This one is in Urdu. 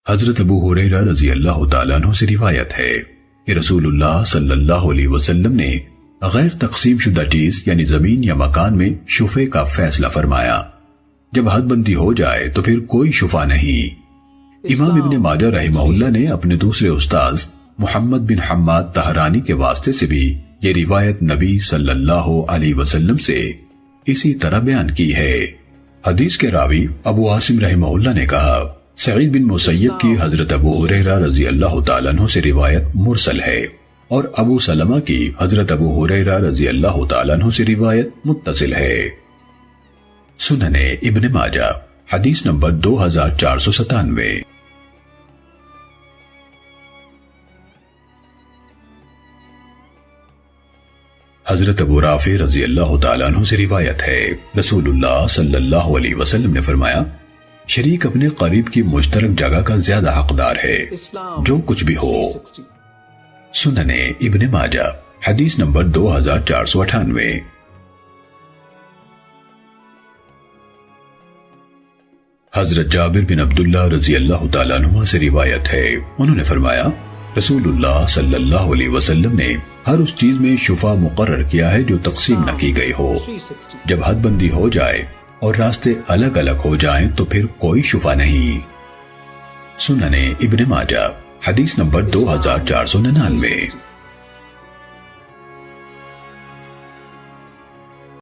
حضرت ابو ہریرہ رضی اللہ تعالیٰ عنہ سے روایت ہے کہ رسول اللہ صلی اللہ علیہ وسلم نے غیر تقسیم شدہ چیز یعنی زمین یا مکان میں شفع کا فیصلہ فرمایا. جب حد بندی ہو جائے تو پھر کوئی شفع نہیں. امام ابن ماجہ رحمہ اللہ نے اپنے دوسرے استاذ محمد بن حماد طہرانی کے واسطے سے بھی یہ روایت نبی صلی اللہ علیہ وسلم سے اسی طرح بیان کی ہے. حدیث کے راوی ابو عاصم رحمہ اللہ نے کہا سعید بن مسیب کی حضرت ابو ہریرہ رضی اللہ تعالیٰ عنہ سے روایت مرسل ہے اور ابو سلمہ کی حضرت ابو ہریرہ رضی اللہ تعالیٰ عنہ سے روایت متصل ہے. سنن ابن ماجہ حدیث نمبر 2497. حضرت ابو رافع رضی اللہ تعالیٰ عنہ سے روایت ہے رسول اللہ صلی اللہ علیہ وسلم نے فرمایا شریک اپنے قریب کی مشترک جگہ کا زیادہ حقدار ہے جو کچھ بھی ہو. سنن ابن ماجہ حدیث نمبر 2498. حضرت جابر بن عبداللہ رضی اللہ تعالیٰ عنہ سے روایت ہے انہوں نے فرمایا رسول اللہ صلی اللہ علیہ وسلم نے ہر اس چیز میں شفع مقرر کیا ہے جو تقسیم نہ کی گئی ہو. جب حد بندی ہو جائے اور راستے الگ الگ ہو جائیں تو پھر کوئی شفع نہیں. سنن ابن ماجہ حدیث نمبر 2499.